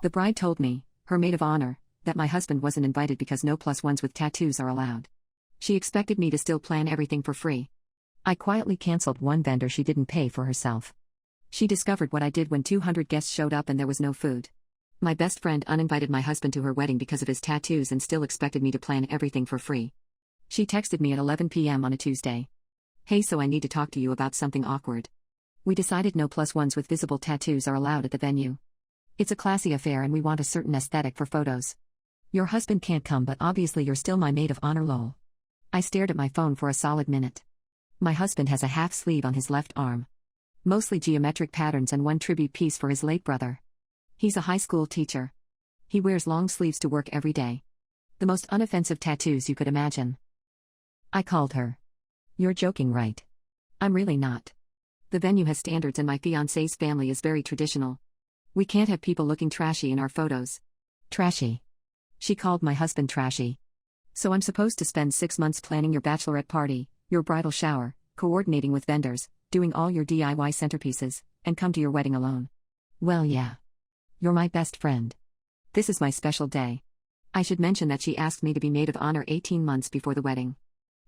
The bride told me, her maid of honor, that my husband wasn't invited because no +1s with tattoos are allowed. She expected me to still plan everything for free. I quietly canceled one vendor she didn't pay for herself. She discovered what I did when 200 guests showed up and there was no food. My best friend uninvited my husband to her wedding because of his tattoos and still expected me to plan everything for free. She texted me at 11 p.m. on a Tuesday. "Hey, so I need to talk to you about something awkward. We decided no +1s with visible tattoos are allowed at the venue. It's a classy affair and we want a certain aesthetic for photos. Your husband can't come, but obviously you're still my maid of honor, lol." I stared at my phone for a solid minute. My husband has a half sleeve on his left arm. Mostly geometric patterns and one tribute piece for his late brother. He's a high school teacher. He wears long sleeves to work every day. The most unoffensive tattoos you could imagine. I called her. "You're joking, right?" "I'm really not. The venue has standards and my fiancé's family is very traditional. We can't have people looking trashy in our photos." "Trashy?" She called my husband trashy. "So I'm supposed to spend 6 months planning your bachelorette party, your bridal shower, coordinating with vendors, doing all your DIY centerpieces, and come to your wedding alone?" "Well, yeah. You're my best friend. This is my special day." I should mention that she asked me to be maid of honor 18 months before the wedding.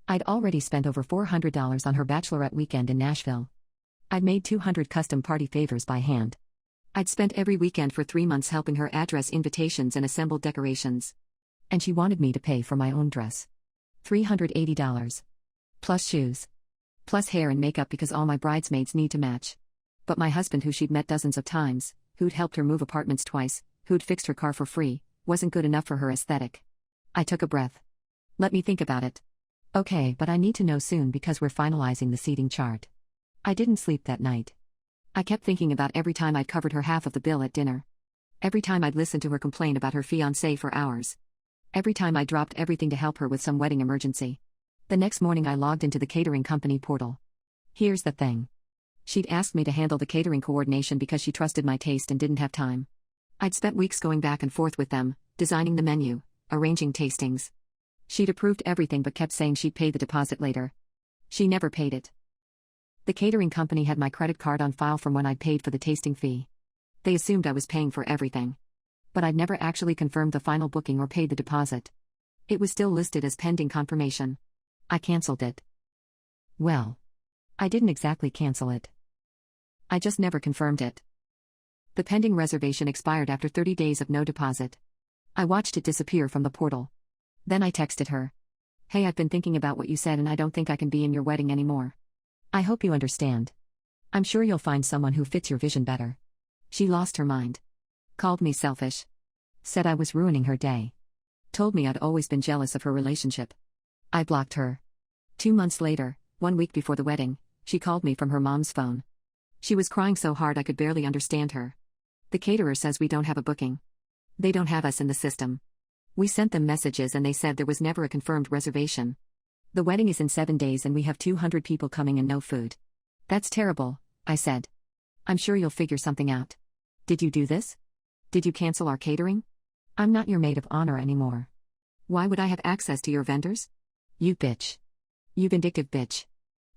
I'd already spent over $400 on her bachelorette weekend in Nashville. I'd made 200 custom party favors by hand. I'd spent every weekend for 3 months helping her address invitations and assemble decorations. And she wanted me to pay for my own dress. $380. Plus shoes. Plus hair and makeup because all my bridesmaids need to match. But my husband, who she'd met dozens of times, who'd helped her move apartments twice, who'd fixed her car for free, wasn't good enough for her aesthetic. I took a breath. "Let me think about it." "Okay, but I need to know soon because we're finalizing the seating chart." I didn't sleep that night. I kept thinking about every time I'd covered her half of the bill at dinner. Every time I'd listened to her complain about her fiancé for hours. Every time I dropped everything to help her with some wedding emergency. The next morning I logged into the catering company portal. Here's the thing. She'd asked me to handle the catering coordination because she trusted my taste and didn't have time. I'd spent weeks going back and forth with them, designing the menu, arranging tastings. She'd approved everything but kept saying she'd pay the deposit later. She never paid it. The catering company had my credit card on file from when I'd paid for the tasting fee. They assumed I was paying for everything. But I'd never actually confirmed the final booking or paid the deposit. It was still listed as pending confirmation. I canceled it. Well, I didn't exactly cancel it. I just never confirmed it. The pending reservation expired after 30 days of no deposit. I watched it disappear from the portal. Then I texted her. "Hey, I've been thinking about what you said and I don't think I can be in your wedding anymore. I hope you understand. I'm sure you'll find someone who fits your vision better." She lost her mind. Called me selfish. Said I was ruining her day. Told me I'd always been jealous of her relationship. I blocked her. 2 months later, 1 week before the wedding, she called me from her mom's phone. She was crying so hard I could barely understand her. "The caterer says we don't have a booking. They don't have us in the system. We sent them messages and they said there was never a confirmed reservation. The wedding is in 7 days and we have 200 people coming and no food." "That's terrible," I said. "I'm sure you'll figure something out. Did you do this? Did you cancel our catering? I'm not your maid of honor anymore. Why would I have access to your vendors? You bitch. You vindictive bitch.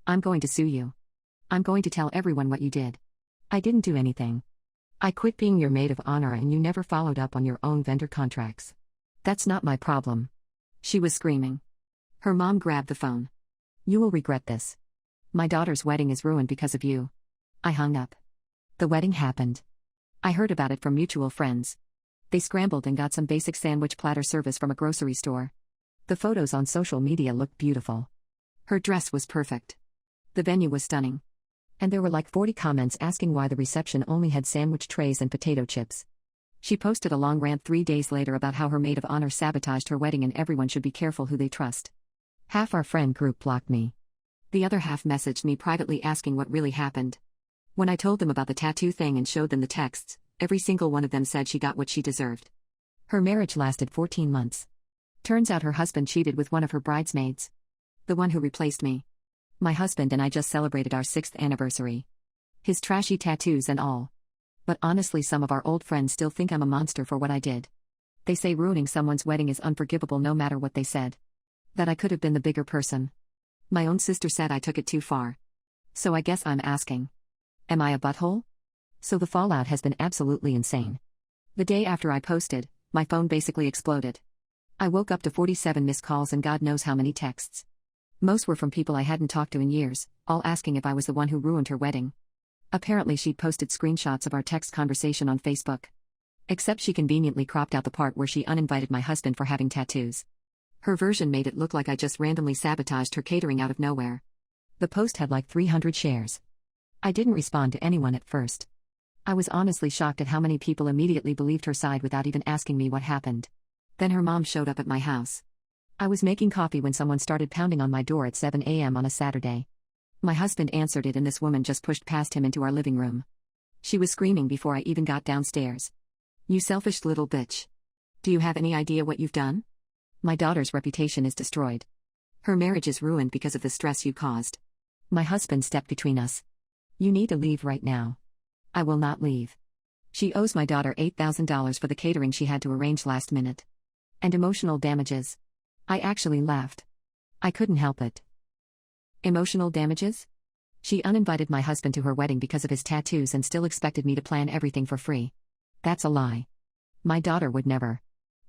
I'm going to sue you. I'm going to tell everyone what you did. I didn't do anything. I quit being your maid of honor and you never followed up on your own vendor contracts. That's not my problem." She was screaming. Her mom grabbed the phone. "You will regret this. My daughter's wedding is ruined because of you." I hung up. The wedding happened. I heard about it from mutual friends. They scrambled and got some basic sandwich platter service from a grocery store. The photos on social media looked beautiful. Her dress was perfect. The venue was stunning. And there were like 40 comments asking why the reception only had sandwich trays and potato chips. She posted a long rant 3 days later about how her maid of honor sabotaged her wedding and everyone should be careful who they trust. Half our friend group blocked me. The other half messaged me privately asking what really happened. When I told them about the tattoo thing and showed them the texts, every single one of them said she got what she deserved. Her marriage lasted 14 months. Turns out her husband cheated with one of her bridesmaids. The one who replaced me. My husband and I just celebrated our 6th anniversary. His trashy tattoos and all. But honestly, some of our old friends still think I'm a monster for what I did. They say ruining someone's wedding is unforgivable no matter what they said. That I could have been the bigger person. My own sister said I took it too far. So I guess I'm asking. Am I a butthole? So the fallout has been absolutely insane. The day after I posted, my phone basically exploded. I woke up to 47 missed calls and God knows how many texts. Most were from people I hadn't talked to in years, all asking if I was the one who ruined her wedding. Apparently she'd posted screenshots of our text conversation on Facebook. Except she conveniently cropped out the part where she uninvited my husband for having tattoos. Her version made it look like I just randomly sabotaged her catering out of nowhere. The post had like 300 shares. I didn't respond to anyone at first. I was honestly shocked at how many people immediately believed her side without even asking me what happened. Then her mom showed up at my house. I was making coffee when someone started pounding on my door at 7 a.m. on a Saturday. My husband answered it and this woman just pushed past him into our living room. She was screaming before I even got downstairs. "You selfish little bitch. Do you have any idea what you've done? My daughter's reputation is destroyed. Her marriage is ruined because of the stress you caused." My husband stepped between us. "You need to leave right now." "I will not leave. She owes my daughter $8,000 for the catering she had to arrange last minute. And emotional damages." I actually laughed. I couldn't help it. Emotional damages? She uninvited my husband to her wedding because of his tattoos and still expected me to plan everything for free. That's a lie. My daughter would never.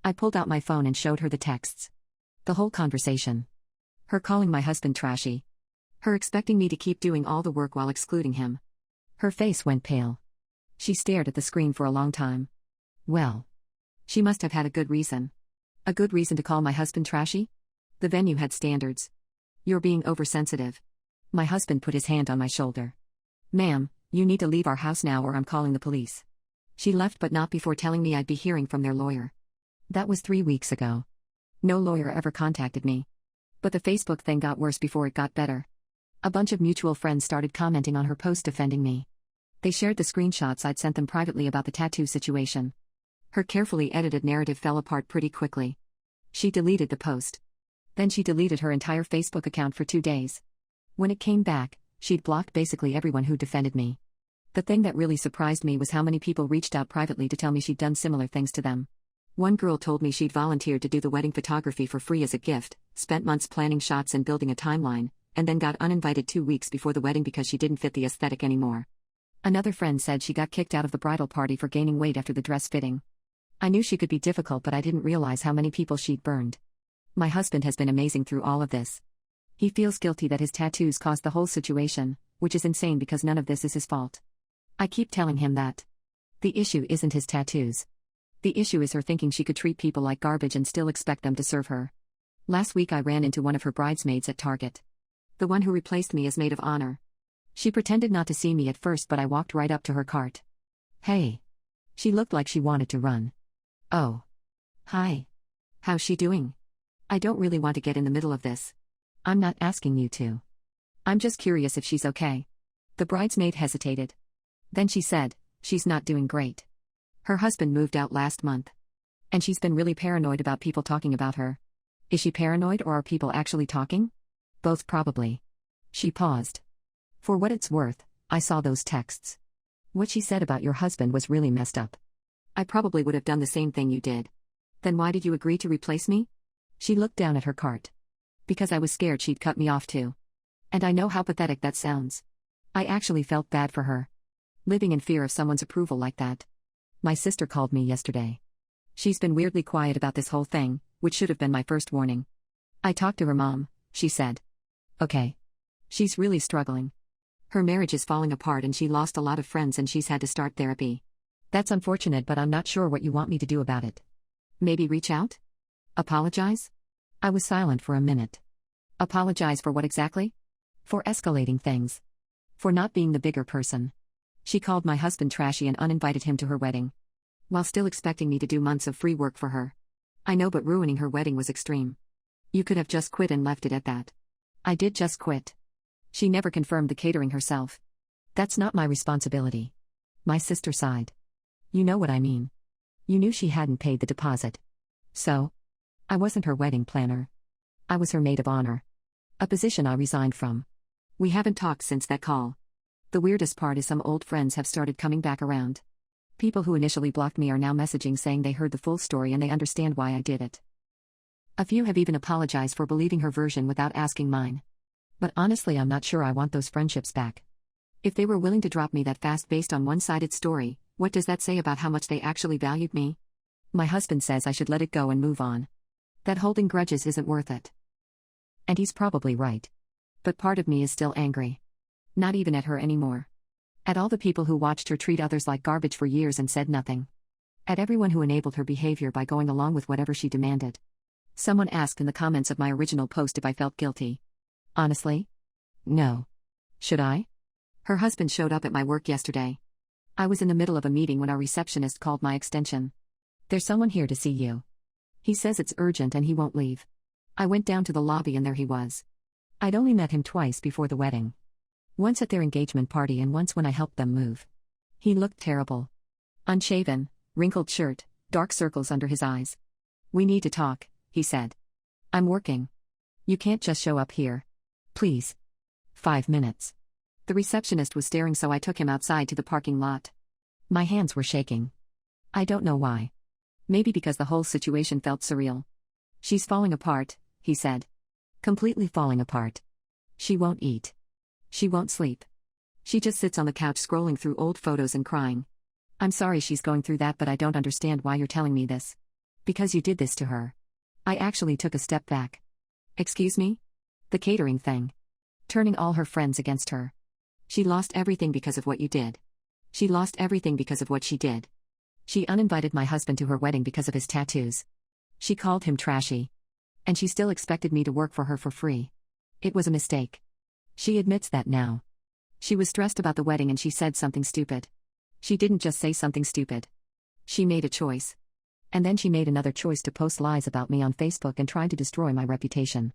I pulled out my phone and showed her the texts. The whole conversation. Her calling my husband trashy. Her expecting me to keep doing all the work while excluding him. Her face went pale. She stared at the screen for a long time. Well, she must have had a good reason. A good reason to call my husband trashy? The venue had standards. "You're being oversensitive." My husband put his hand on my shoulder. "Ma'am, you need to leave our house now or I'm calling the police." She left but not before telling me I'd be hearing from their lawyer. That was 3 weeks ago. No lawyer ever contacted me. But the Facebook thing got worse before it got better. A bunch of mutual friends started commenting on her post defending me. They shared the screenshots I'd sent them privately about the tattoo situation. Her carefully edited narrative fell apart pretty quickly. She deleted the post. Then she deleted her entire Facebook account for 2 days. When it came back, she'd blocked basically everyone who defended me. The thing that really surprised me was how many people reached out privately to tell me she'd done similar things to them. One girl told me she'd volunteered to do the wedding photography for free as a gift, spent months planning shots and building a timeline, and then got uninvited 2 weeks before the wedding because she didn't fit the aesthetic anymore. Another friend said she got kicked out of the bridal party for gaining weight after the dress fitting. I knew she could be difficult, but I didn't realize how many people she'd burned. My husband has been amazing through all of this. He feels guilty that his tattoos caused the whole situation, which is insane because none of this is his fault. I keep telling him that. The issue isn't his tattoos. The issue is her thinking she could treat people like garbage and still expect them to serve her. Last week I ran into one of her bridesmaids at Target. The one who replaced me as maid of honor. She pretended not to see me at first, but I walked right up to her cart. "Hey." She looked like she wanted to run. "Oh. Hi. How's she doing? I don't really want to get in the middle of this. I'm not asking you to. I'm just curious if she's okay." The bridesmaid hesitated. Then she said, "She's not doing great. Her husband moved out last month. And she's been really paranoid about people talking about her." "Is she paranoid or are people actually talking?" "Both probably." She paused. "For what it's worth, I saw those texts. What she said about your husband was really messed up. I probably would have done the same thing you did. Then why did you agree to replace me?" She looked down at her cart. "Because I was scared she'd cut me off too. And I know how pathetic that sounds. I actually felt bad for her. Living in fear of someone's approval like that. My sister called me yesterday. She's been weirdly quiet about this whole thing, which should have been my first warning. I talked to her mom," she said. "Okay. She's really struggling. Her marriage is falling apart and she lost a lot of friends and she's had to start therapy. That's unfortunate, but I'm not sure what you want me to do about it." "Maybe reach out? Apologize?" I was silent for a minute. "Apologize for what exactly?" "For escalating things. For not being the bigger person. She called my husband trashy and uninvited him to her wedding. While still expecting me to do months of free work for her. I know, but ruining her wedding was extreme. You could have just quit and left it at that." "I did just quit. She never confirmed the catering herself." "That's not my responsibility." My sister sighed. "You know what I mean. You knew she hadn't paid the deposit. So? I wasn't her wedding planner. I was her maid of honor. A position I resigned from. We haven't talked since that call. The weirdest part is some old friends have started coming back around. People who initially blocked me are now messaging saying they heard the full story and they understand why I did it. A few have even apologized for believing her version without asking mine. But honestly, I'm not sure I want those friendships back. If they were willing to drop me that fast based on one-sided story, What does that say about how much they actually valued me? My husband says I should let it go and move on. That holding grudges isn't worth it. And he's probably right. But part of me is still angry. Not even at her anymore. At all the people who watched her treat others like garbage for years and said nothing. At everyone who enabled her behavior by going along with whatever she demanded. Someone asked in the comments of my original post if I felt guilty. Honestly? No. Should I? Her husband showed up at my work yesterday. I was in the middle of a meeting when our receptionist called my extension. There's someone here to see you. He says it's urgent and he won't leave. I went down to the lobby and there he was. I'd only met him twice before the wedding. Once at their engagement party and once when I helped them move. He looked terrible. Unshaven, wrinkled shirt, dark circles under his eyes. We need to talk, he said. I'm working. You can't just show up here. Please. 5 minutes. The receptionist was staring, so I took him outside to the parking lot. My hands were shaking. I don't know why. Maybe because the whole situation felt surreal. She's falling apart, he said. Completely falling apart. She won't eat. She won't sleep. She just sits on the couch scrolling through old photos and crying. I'm sorry she's going through that, but I don't understand why you're telling me this. Because you did this to her. I actually took a step back. Excuse me? The catering thing. Turning all her friends against her. She lost everything because of what you did. She lost everything because of what she did. She uninvited my husband to her wedding because of his tattoos. She called him trashy. And she still expected me to work for her for free. It was a mistake. She admits that now. She was stressed about the wedding and she said something stupid. She didn't just say something stupid. She made a choice. And then she made another choice to post lies about me on Facebook and try to destroy my reputation.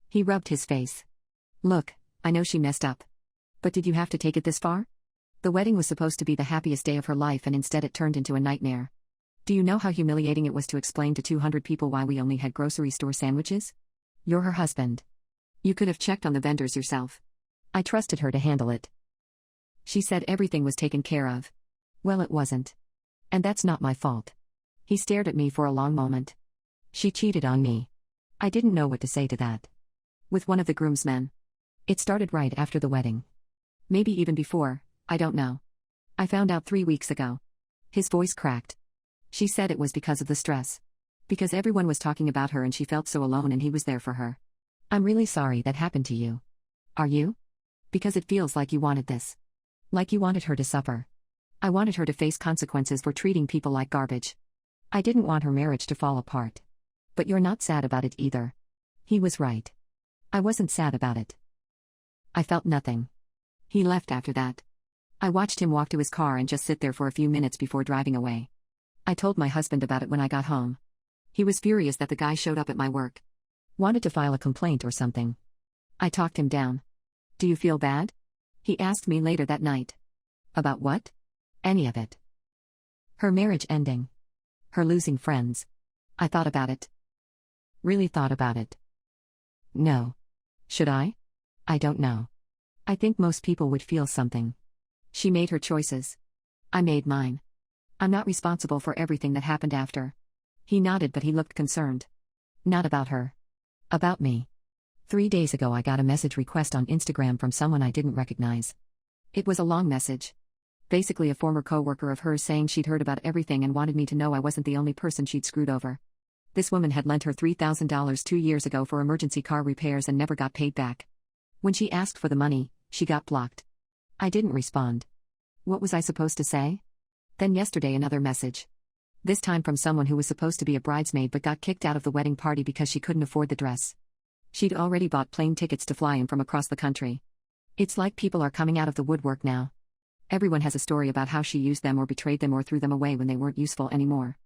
He rubbed his face. Look, I know she messed up. But did you have to take it this far? The wedding was supposed to be the happiest day of her life and instead it turned into a nightmare. Do you know how humiliating it was to explain to 200 people why we only had grocery store sandwiches? You're her husband. You could have checked on the vendors yourself. I trusted her to handle it. She said everything was taken care of. Well, it wasn't. And that's not my fault. He stared at me for a long moment. She cheated on me. I didn't know what to say to that. With one of the groomsmen. It started right after the wedding. Maybe even before, I don't know. I found out 3 weeks ago. His voice cracked. She said it was because of the stress. Because everyone was talking about her and she felt so alone and he was there for her. I'm really sorry that happened to you. Are you? Because it feels like you wanted this. Like you wanted her to suffer. I wanted her to face consequences for treating people like garbage. I didn't want her marriage to fall apart. But you're not sad about it either. He was right. I wasn't sad about it. I felt nothing. He left after that. I watched him walk to his car and just sit there for a few minutes before driving away. I told my husband about it when I got home. He was furious that the guy showed up at my work. Wanted to file a complaint or something. I talked him down. Do you feel bad? He asked me later that night. About what? Any of it. Her marriage ending. Her losing friends. I thought about it. Really thought about it. No. Should I? I don't know. I think most people would feel something. She made her choices. I made mine. I'm not responsible for everything that happened after. He nodded, but he looked concerned. Not about her. About me. 3 days ago I got a message request on Instagram from someone I didn't recognize. It was a long message. Basically a former coworker of hers saying she'd heard about everything and wanted me to know I wasn't the only person she'd screwed over. This woman had lent her $3,000 2 years ago for emergency car repairs and never got paid back. When she asked for the money, she got blocked. I didn't respond. What was I supposed to say? Then yesterday another message. This time from someone who was supposed to be a bridesmaid but got kicked out of the wedding party because she couldn't afford the dress. She'd already bought plane tickets to fly in from across the country. It's like people are coming out of the woodwork now. Everyone has a story about how she used them or betrayed them or threw them away when they weren't useful anymore.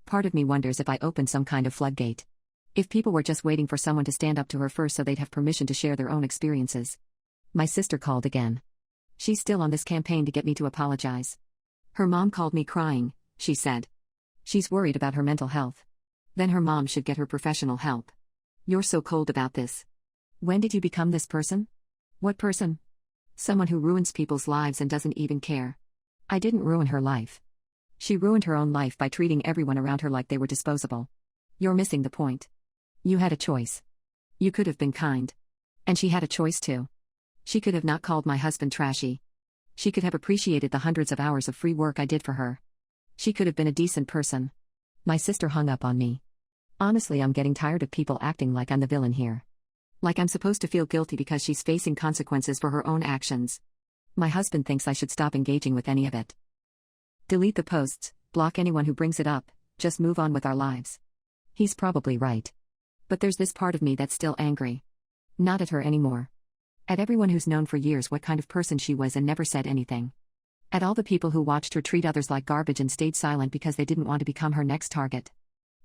Part of me wonders if I opened some kind of floodgate. If people were just waiting for someone to stand up to her first so they'd have permission to share their own experiences. My sister called again. She's still on this campaign to get me to apologize. Her mom called me crying, she said. She's worried about her mental health. Then her mom should get her professional help. You're so cold about this. When did you become this person? What person? Someone who ruins people's lives and doesn't even care. I didn't ruin her life. She ruined her own life by treating everyone around her like they were disposable. You're missing the point. You had a choice. You could have been kind. And she had a choice too. She could have not called my husband trashy. She could have appreciated the hundreds of hours of free work I did for her. She could have been a decent person. My sister hung up on me. Honestly, I'm getting tired of people acting like I'm the villain here. Like I'm supposed to feel guilty because she's facing consequences for her own actions. My husband thinks I should stop engaging with any of it. Delete the posts, block anyone who brings it up, just move on with our lives. He's probably right. But there's this part of me that's still angry. Not at her anymore. At everyone who's known for years what kind of person she was and never said anything. At all the people who watched her treat others like garbage and stayed silent because they didn't want to become her next target.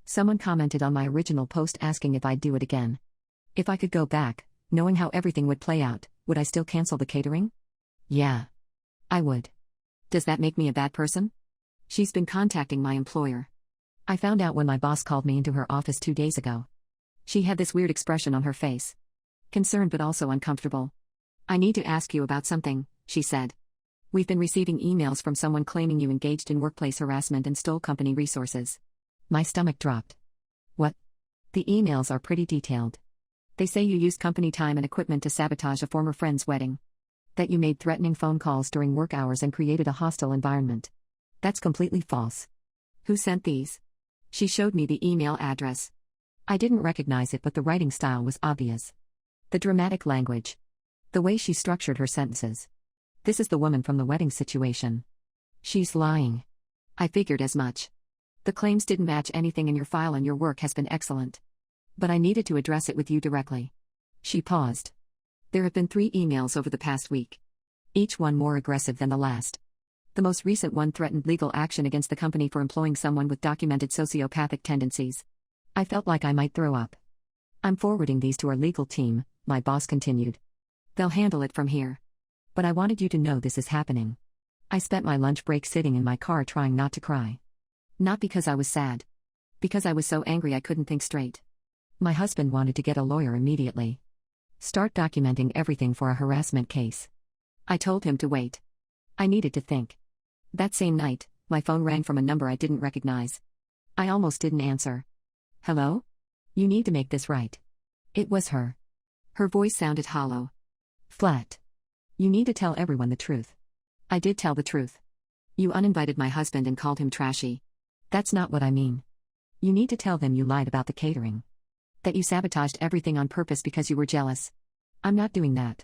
Someone commented on my original post asking if I'd do it again. If I could go back, knowing how everything would play out, would I still cancel the catering? Yeah. I would. Does that make me a bad person? She's been contacting my employer. I found out when my boss called me into her office 2 days ago. She had this weird expression on her face. Concerned but also uncomfortable. I need to ask you about something, she said. We've been receiving emails from someone claiming you engaged in workplace harassment and stole company resources. My stomach dropped. What? The emails are pretty detailed. They say you used company time and equipment to sabotage a former friend's wedding. That you made threatening phone calls during work hours and created a hostile environment. That's completely false. Who sent these? She showed me the email address. I didn't recognize it, but the writing style was obvious. The dramatic language. The way she structured her sentences. This is the woman from the wedding situation. She's lying. I figured as much. The claims didn't match anything in your file and your work has been excellent. But I needed to address it with you directly. She paused. There have been 3 emails over the past week. Each one more aggressive than the last. The most recent one threatened legal action against the company for employing someone with documented sociopathic tendencies. I felt like I might throw up. I'm forwarding these to our legal team, my boss continued. They'll handle it from here. But I wanted you to know this is happening. I spent my lunch break sitting in my car trying not to cry. Not because I was sad. Because I was so angry I couldn't think straight. My husband wanted to get a lawyer immediately. Start documenting everything for a harassment case. I told him to wait. I needed to think. That same night, my phone rang from a number I didn't recognize. I almost didn't answer. Hello? You need to make this right. It was her. Her voice sounded hollow. Flat. You need to tell everyone the truth. I did tell the truth. You uninvited my husband and called him trashy. That's not what I mean. You need to tell them you lied about the catering. That you sabotaged everything on purpose because you were jealous. I'm not doing that.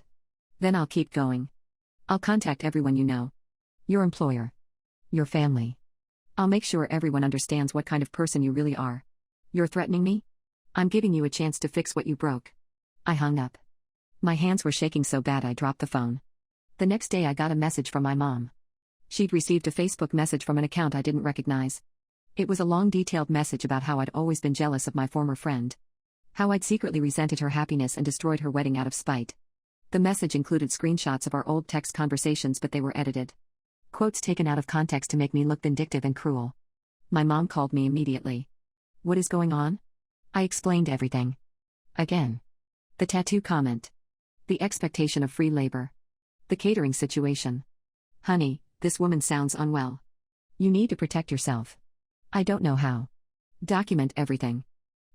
Then I'll keep going. I'll contact everyone you know. Your employer. Your family. I'll make sure everyone understands what kind of person you really are. You're threatening me? I'm giving you a chance to fix what you broke. I hung up. My hands were shaking so bad I dropped the phone. The next day I got a message from my mom. She'd received a Facebook message from an account I didn't recognize. It was a long detailed message about how I'd always been jealous of my former friend. How I'd secretly resented her happiness and destroyed her wedding out of spite. The message included screenshots of our old text conversations, but they were edited. Quotes taken out of context to make me look vindictive and cruel. My mom called me immediately. What is going on? I explained everything. Again. The tattoo comment. The expectation of free labor. The catering situation. Honey, this woman sounds unwell. You need to protect yourself. I don't know how. Document everything.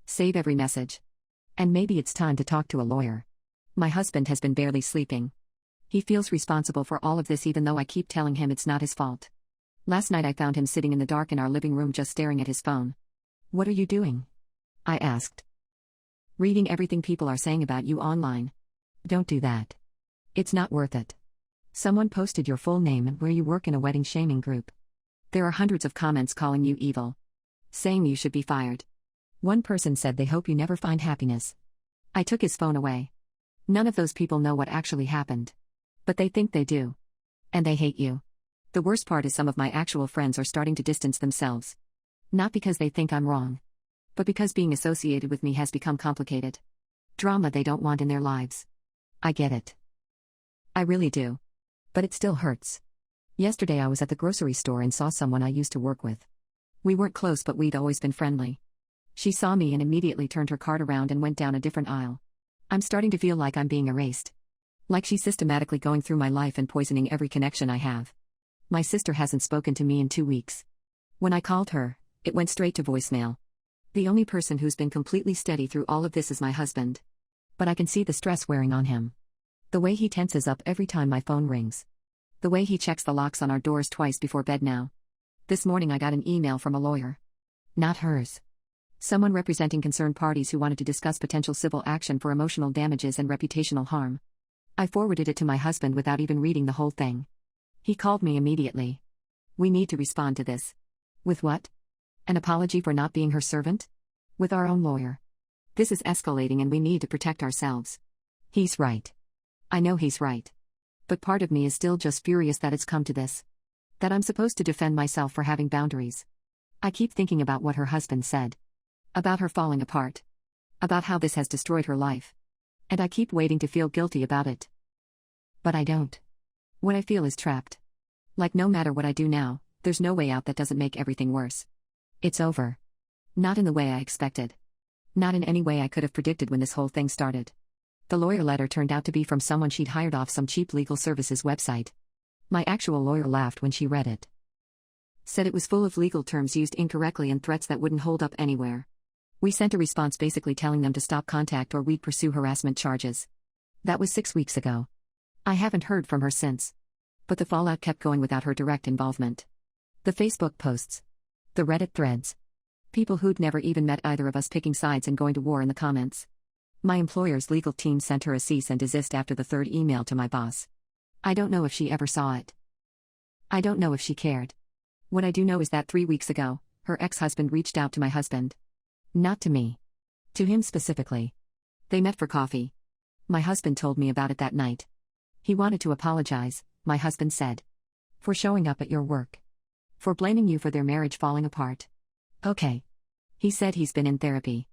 Save every message. And maybe it's time to talk to a lawyer. My husband has been barely sleeping. He feels responsible for all of this even though I keep telling him it's not his fault. Last night I found him sitting in the dark in our living room just staring at his phone. What are you doing? I asked. Reading everything people are saying about you online. Don't do that. It's not worth it. Someone posted your full name and where you work in a wedding shaming group. There are hundreds of comments calling you evil. Saying you should be fired. One person said they hope you never find happiness. I took his phone away. None of those people know what actually happened. But they think they do. And they hate you. The worst part is some of my actual friends are starting to distance themselves. Not because they think I'm wrong. But because being associated with me has become complicated. Drama they don't want in their lives. I get it. I really do. But it still hurts. Yesterday I was at the grocery store and saw someone I used to work with. We weren't close but we'd always been friendly. She saw me and immediately turned her cart around and went down a different aisle. I'm starting to feel like I'm being erased. Like she's systematically going through my life and poisoning every connection I have. My sister hasn't spoken to me in 2 weeks. When I called her, it went straight to voicemail. The only person who's been completely steady through all of this is my husband. But I can see the stress wearing on him. The way he tenses up every time my phone rings. The way he checks the locks on our doors twice before bed now. This morning I got an email from a lawyer. Not hers. Someone representing concerned parties who wanted to discuss potential civil action for emotional damages and reputational harm. I forwarded it to my husband without even reading the whole thing. He called me immediately. We need to respond to this. With what? An apology for not being her servant? With our own lawyer. This is escalating and we need to protect ourselves. He's right. I know he's right. But part of me is still just furious that it's come to this. That I'm supposed to defend myself for having boundaries. I keep thinking about what her husband said. About her falling apart. About how this has destroyed her life. And I keep waiting to feel guilty about it. But I don't. What I feel is trapped. Like no matter what I do now, there's no way out that doesn't make everything worse. It's over. Not in the way I expected. Not in any way I could have predicted when this whole thing started. The lawyer letter turned out to be from someone she'd hired off some cheap legal services website. My actual lawyer laughed when she read it. Said it was full of legal terms used incorrectly and threats that wouldn't hold up anywhere. We sent a response basically telling them to stop contact or we'd pursue harassment charges. That was 6 weeks ago. I haven't heard from her since. But the fallout kept going without her direct involvement. The Facebook posts. The Reddit threads. People who'd never even met either of us picking sides and going to war in the comments. My employer's legal team sent her a cease and desist after the third email to my boss. I don't know if she ever saw it. I don't know if she cared. What I do know is that 3 weeks ago, her ex-husband reached out to my husband. Not to me. To him specifically. They met for coffee. My husband told me about it that night. He wanted to apologize, my husband said. For showing up at your work. For blaming you for their marriage falling apart. Okay. He said he's been in therapy.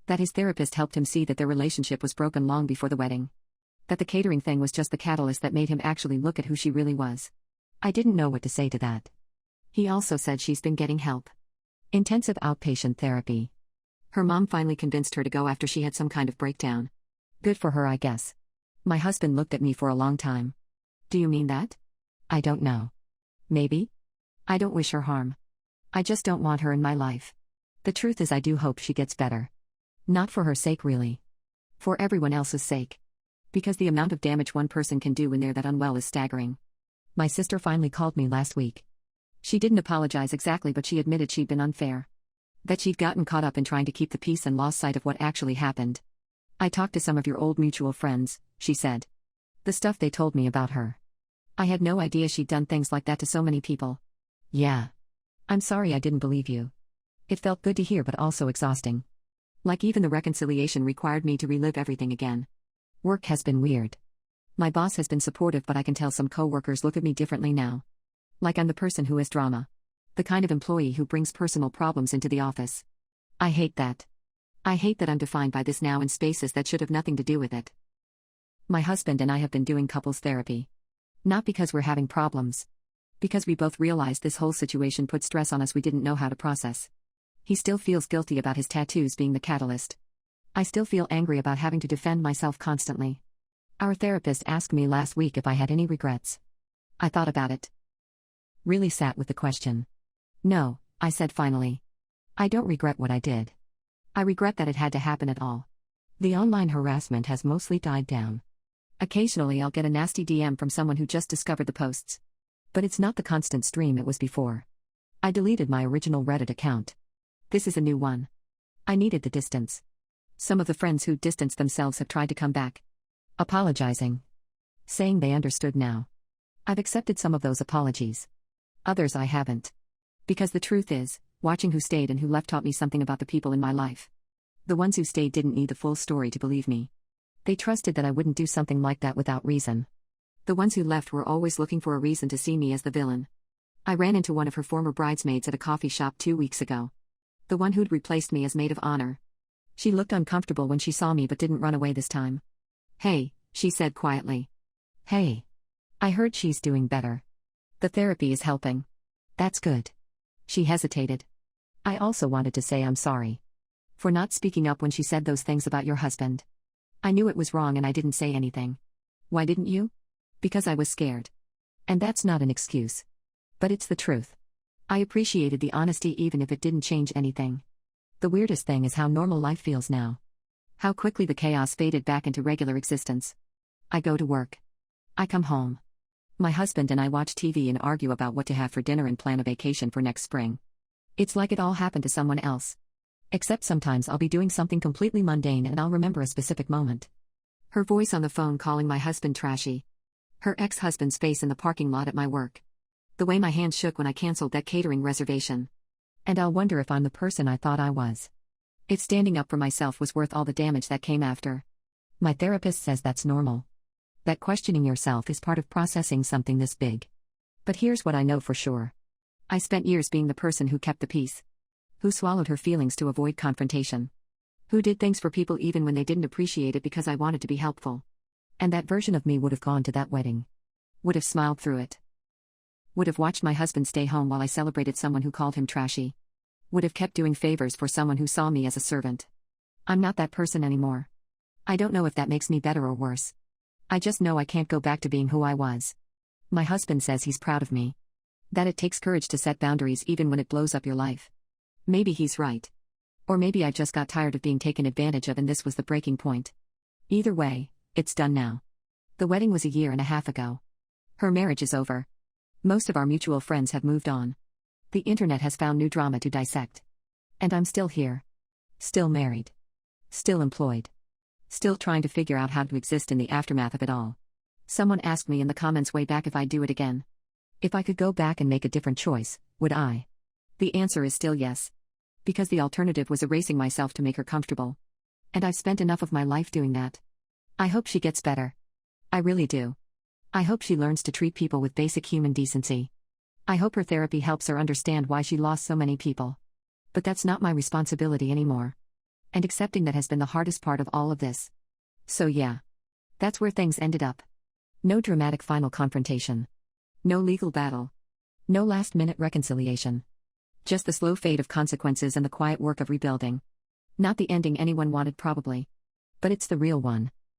That his therapist helped him see that their relationship was broken long before the wedding. That the catering thing was just the catalyst that made him actually look at who she really was. I didn't know what to say to that. He also said she's been getting help. Intensive outpatient therapy. Her mom finally convinced her to go after she had some kind of breakdown. Good for her, I guess. My husband looked at me for a long time. Do you mean that? I don't know. Maybe? I don't wish her harm. I just don't want her in my life. The truth is I do hope she gets better. Not for her sake really. For everyone else's sake. Because the amount of damage one person can do when they're that unwell is staggering. My sister finally called me last week. She didn't apologize exactly, but she admitted she'd been unfair. That she'd gotten caught up in trying to keep the peace and lost sight of what actually happened. I talked to some of your old mutual friends, she said. The stuff they told me about her. I had no idea she'd done things like that to so many people. Yeah. I'm sorry I didn't believe you. It felt good to hear but also exhausting. Like even the reconciliation required me to relive everything again. Work has been weird. My boss has been supportive, but I can tell some coworkers look at me differently now. Like I'm the person who has drama. The kind of employee who brings personal problems into the office. I hate that. I hate that I'm defined by this now in spaces that should have nothing to do with it. My husband and I have been doing couples therapy. Not because we're having problems. Because we both realized this whole situation put stress on us we didn't know how to process. He still feels guilty about his tattoos being the catalyst. I still feel angry about having to defend myself constantly. Our therapist asked me last week if I had any regrets. I thought about it. Really sat with the question. No, I said finally. I don't regret what I did. I regret that it had to happen at all. The online harassment has mostly died down. Occasionally I'll get a nasty DM from someone who just discovered the posts. But it's not the constant stream it was before. I deleted my original Reddit account. This is a new one. I needed the distance. Some of the friends who distanced themselves have tried to come back. Apologizing. Saying they understood now. I've accepted some of those apologies. Others I haven't. Because the truth is, watching who stayed and who left taught me something about the people in my life. The ones who stayed didn't need the full story to believe me. They trusted that I wouldn't do something like that without reason. The ones who left were always looking for a reason to see me as the villain. I ran into one of her former bridesmaids at a coffee shop 2 weeks ago. The one who'd replaced me as maid of honor. She looked uncomfortable when she saw me but didn't run away this time. Hey, she said quietly. Hey. I heard she's doing better. The therapy is helping. That's good. She hesitated. I also wanted to say I'm sorry. For not speaking up when she said those things about your husband. I knew it was wrong and I didn't say anything. Why didn't you? Because I was scared. And that's not an excuse. But it's the truth. I appreciated the honesty even if it didn't change anything. The weirdest thing is how normal life feels now. How quickly the chaos faded back into regular existence. I go to work. I come home. My husband and I watch TV and argue about what to have for dinner and plan a vacation for next spring. It's like it all happened to someone else. Except sometimes I'll be doing something completely mundane and I'll remember a specific moment. Her voice on the phone calling my husband trashy. Her ex-husband's face in the parking lot at my work. The way my hands shook when I canceled that catering reservation. And I'll wonder if I'm the person I thought I was. If standing up for myself was worth all the damage that came after. My therapist says that's normal. That questioning yourself is part of processing something this big. But here's what I know for sure. I spent years being the person who kept the peace. Who swallowed her feelings to avoid confrontation. Who did things for people even when they didn't appreciate it because I wanted to be helpful. And that version of me would have gone to that wedding. Would have smiled through it. Would have watched my husband stay home while I celebrated someone who called him trashy. Would have kept doing favors for someone who saw me as a servant. I'm not that person anymore. I don't know if that makes me better or worse. I just know I can't go back to being who I was. My husband says he's proud of me. That it takes courage to set boundaries even when it blows up your life. Maybe he's right. Or maybe I just got tired of being taken advantage of and this was the breaking point. Either way, it's done now. The wedding was a year and a half ago. Her marriage is over. Most of our mutual friends have moved on. The internet has found new drama to dissect. And I'm still here. Still married. Still employed. Still trying to figure out how to exist in the aftermath of it all. Someone asked me in the comments way back if I'd do it again. If I could go back and make a different choice, would I? The answer is still yes. Because the alternative was erasing myself to make her comfortable. And I've spent enough of my life doing that. I hope she gets better. I really do. I hope she learns to treat people with basic human decency. I hope her therapy helps her understand why she lost so many people. But that's not my responsibility anymore. And accepting that has been the hardest part of all of this. So yeah. That's where things ended up. No dramatic final confrontation. No legal battle. No last-minute reconciliation. Just the slow fade of consequences and the quiet work of rebuilding. Not the ending anyone wanted probably. But it's the real one.